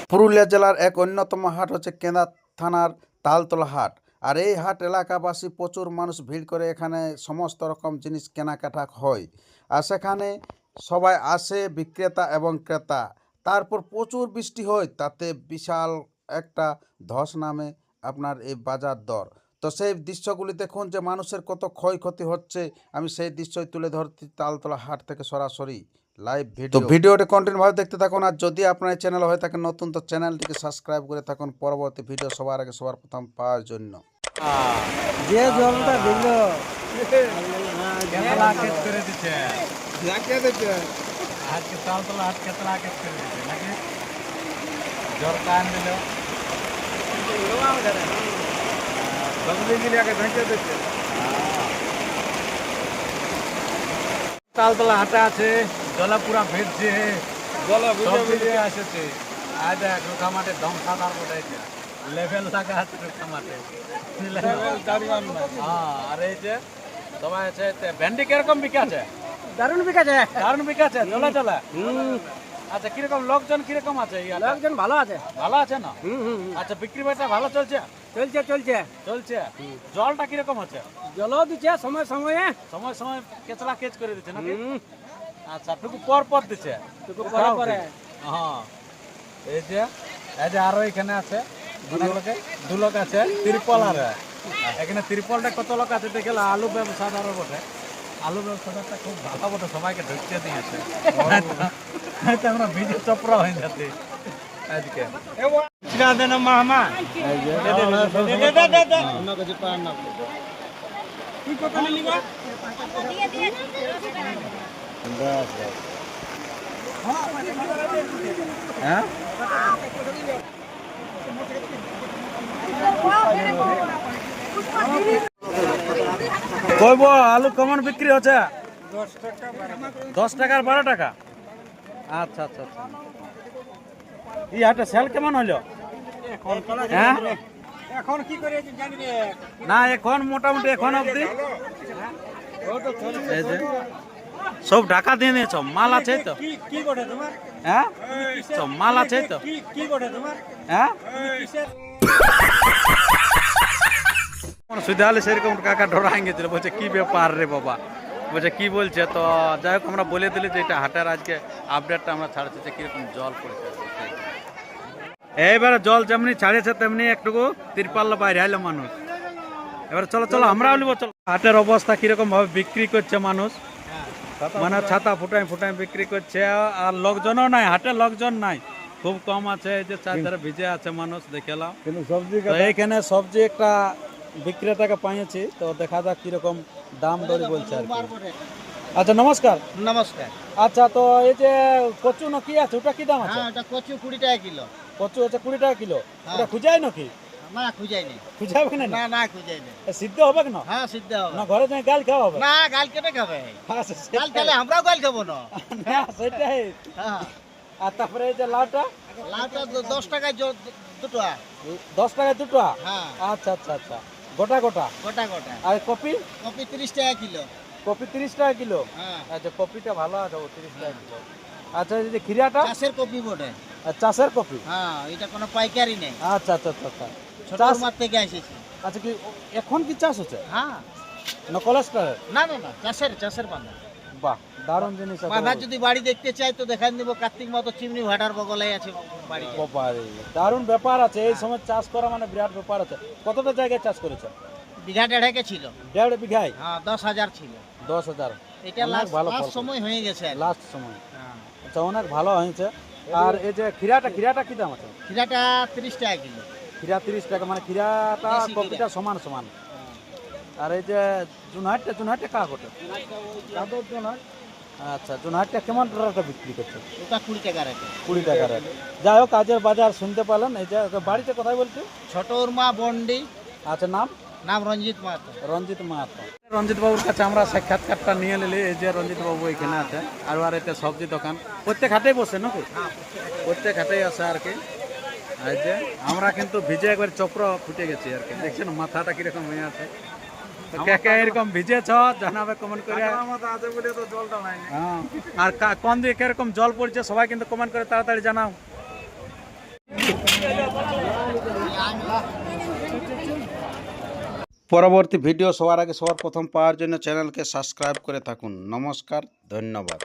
পুরুলিয়া জেলার এক অন্যতম হাট হচ্ছে কেন্দা থানার তালতলা হাট। আর এই হাট এলাকাবাসী প্রচুর মানুষ ভিড় করে, এখানে সমস্ত রকম জিনিস কেনাকাটা হয়। আর সেখানে সবাই আসে, বিক্রেতা এবং ক্রেতা। তারপর প্রচুর বৃষ্টি হয়, তাতে বিশাল একটা ধস নামে আপনার এই বাজার দর। তো সেই দৃশ্যগুলি দেখুন যে মানুষের কত ক্ষয়ক্ষতি হচ্ছে। আমি সেই দৃশ্যই তুলে ধরছি তালতলা হাট থেকে সরাসরি লাইভ ভিডিও। তো ভিডিওটি কন্টিনিউভাবে দেখতে থাকুন। আর যদি আপনার এই চ্যানেল হয়ে থাকে নতুন, তো চ্যানেলটিকে সাবস্ক্রাইব করে থাকুন পরবর্তী ভিডিও সবার আগে সবার প্রথম পাওয়ার জন্য। যে জলটা দিল কেতলা কেট করে দিচ্ছে লাগিয়ে দিচ্ছে আজকে তালতলা হাট কেতলা কেট করে দিচ্ছে নাকি জ্বর কান দিল তালতলা হাটে আছে, জলে পুরা ভিড়ছে, সব দিকে আসছে। আজ রুখা মাঠে দম সাদার কোটাইছে লেভেল লাগা আছে রুখা মাঠে। আর এই যে সবাই আছে। ভেন্ডি কিরকম বিকাছে? দারুণ বিকাছে, দারুণ বিকাছে, চলে চলে। আচ্ছা, কিরকম লোকজন কিরকম আছে? লোকজন ভালো আছে, ভালো আছে না? আচ্ছা, বিক্রি বাটা ভালো চলছে? চলছে চলছে চলছে। জলটা কিরকম আছে? জলও দিচ্ছে সময় সময়ে, সময় সময় কেচলা কেচ করে দিচ্ছে নাকি? আচ্ছা, টুকু পর পর দিচ্ছে? টুকু পরে পরে। হ্যাঁ, এই যে আরো এখানে আছে দু লোক আছে তিরপল। আর এখানে তিরপলটা কত লোক আছে দেখে আলু ব্যবসাদারও বটে। আলু ব্যবসাদারটা খুব ভালো বটে, সবাইকে ঢুকতে দিয়েছে। আমরা ভিডিও চপড়া হয়ে যাচ্ছে আজকে। হ্যাঁ, কইব আলু কেমন বিক্রি হচ্ছে? 10 টাকা আর 12 টাকা। আচ্ছা আচ্ছা আচ্ছা। এই হাটে সেল কেমন হইলো? হ্যাঁ, এখন কি করে জানি রে না এখন মোটামুটি এখন অবধি এই যে সব ঢাকা দিয়ে নিয়েছ, মাল আছে তো? কি বটে তোমার? হ্যাঁ, সব মাল আছে তো? কি বটে তোমার? হ্যাঁ, সুবিধা হলে সেরকম কাকা ঢোড়াই গেছিল, বলছে কি ব্যাপার রে বাবা, বলছে কি বলছে। তো যাই হোক, আমরা বলে দিলি যে এটা হাটের আজকে আপডেটটা আমরা ছাড়ছি যে কিরকম জল পড়েছে। এইবারে জল যেমনি ছাড়িয়েছে তেমনি একটুকু তিরপাল্লা বাইরে আইলো মানুষ। এবারে চলো চলো আমরা বলবো চলো। হাটের অবস্থা কিরকম ভাবে বিক্রি করছে মানুষ, মানে ছাতা ফুটাই ফুটাই বিক্রি করছে। আর লোকজনও নাই, হাটে লোকজন নাই, খুব কম আছে। এই যে চারধারে ভিজে আছে মানুষ, দেখলাম। তো এইখানে সবজি একটা বিক্রেতাকে পাইছি, তো দেখা যাক কিরকম দাম দরি বলছে আর কি। আচ্ছা, নমস্কার। নমস্কার। আচ্ছা, তো এই যে কচু না কি আছে, ওটা কি দাম আছে? হ্যাঁ, এটা কচু 20 টাকা কিলো। কচু আছে 20 টাকা কিলো। ওটা খুঁজাই নাকি? না, খুঁজাই নেই। খুঁজাবে না? না না, খুঁজাই নেই। সিদ্ধ হবে না? হ্যাঁ, সিদ্ধ হবে না ঘরে যাই গাল খাওয়া হবে? না, গাল কেটে খাবে। আচ্ছা, গাল খেলে আমরাও গাল খাবো না। না সেটাই। হ্যাঁ, আর তারপরে এই যে লাউটা? লাউটা 10 টাকায় দুটো। 10 টাকায় দুটো? হ্যাঁ। আচ্ছা আচ্ছা আচ্ছা, গোটা গোটা। গোটা গোটা। আর কপি? কপি 30 টাকা কিলো। কপি 30 টাকা কিলো? হ্যাঁ। আচ্ছা, কপিটা ভালো আছে 30 টাকা কিলো। আচ্ছা, এই যে খিরাটা? চাষের কপি বটে। চাষের কপি? হ্যাঁ, এটা কোনো পাইকারি নেই। আচ্ছা আচ্ছা আচ্ছা আচ্ছা। ছোট চাষ- মাঠ থেকে এসেছে। আচ্ছা, কি এখন কি চাষ হচ্ছে হ্যাঁ। না কোলেস্টার? না না না, চাষের বাঁধা। বাহ, দারুণ জিনিস আছে। বাঁধা যদি বাড়ি দেখতে চাই তো দেখান দিব, কার্তিক মতো চিমনি ভাটার বগলে আছে বাড়ি। বাবারে, দারুণ ব্যাপার আছে। এই সময় চাষ করা মানে বিরাট ব্যাপার আছে। কতটা জায়গায় চাষ করেছে? বিঘা দেড়েকে ছিল। 1.5 বিঘায়? হ্যাঁ, 10,000 ছিল। 10,000? এটা অনেক ভালো লাস্ট ফল। সময় হয়ে গেছে। লাস্ট সময়? হ্যাঁ। আচ্ছা, অনেক ভালো হয়েছে। আর এই যে খিরাটা কি দাম আছে? খিরাটা 30 টাকা কিলো। খিরা 30 টাকা, মানে খিরাটা দেশি খিরা। কপিটা সমান সমান। আর এই যে জুনহাটটা কাহ কোটে? আচ্ছা, জুনহাটটা কেমন টাকা বিক্রি করছে? ওটা 20 টাকা রেটে। 20 টাকা রেট। যাই হোক, কাজের বাজার শুনতে পেলেন। এই যে বাড়িতে কোথায় বলছি? ছোট উরমা বন্ডি। আচ্ছা, নাম? নাম রঞ্জিত মাহাতো। রঞ্জিত মাহাতো। রঞ্জিত বাবুর কাছে আমরা সাক্ষাৎকারটা নিয়ে নিলি। এই যে রঞ্জিত বাবু এখানে আছে। আর এটা সবজি দোকান, প্রত্যেক হাটেই বসে নাকি? প্রত্যেক হাটেই আছে আর কি। এই যে আমরা কিন্তু ভিজে একবার চপ্র ফুটে গেছি আর কি, দেখছেন মাথাটা কিরকম হয়ে আছে। তো কে কে এরকম ভিজেছ জানাবে কমেন্ট করে। হ্যাঁ, আর কোন দিকে কিরকম জল পড়ছে সবাই কিন্তু কমেন্ট করে তাড়াতাড়ি জানাও। পরবর্তী ভিডিও সবার আগে সবার প্রথম পাওয়ার জন্য চ্যানেলকে সাবস্ক্রাইব করে থাকুন। নমস্কার, ধন্যবাদ।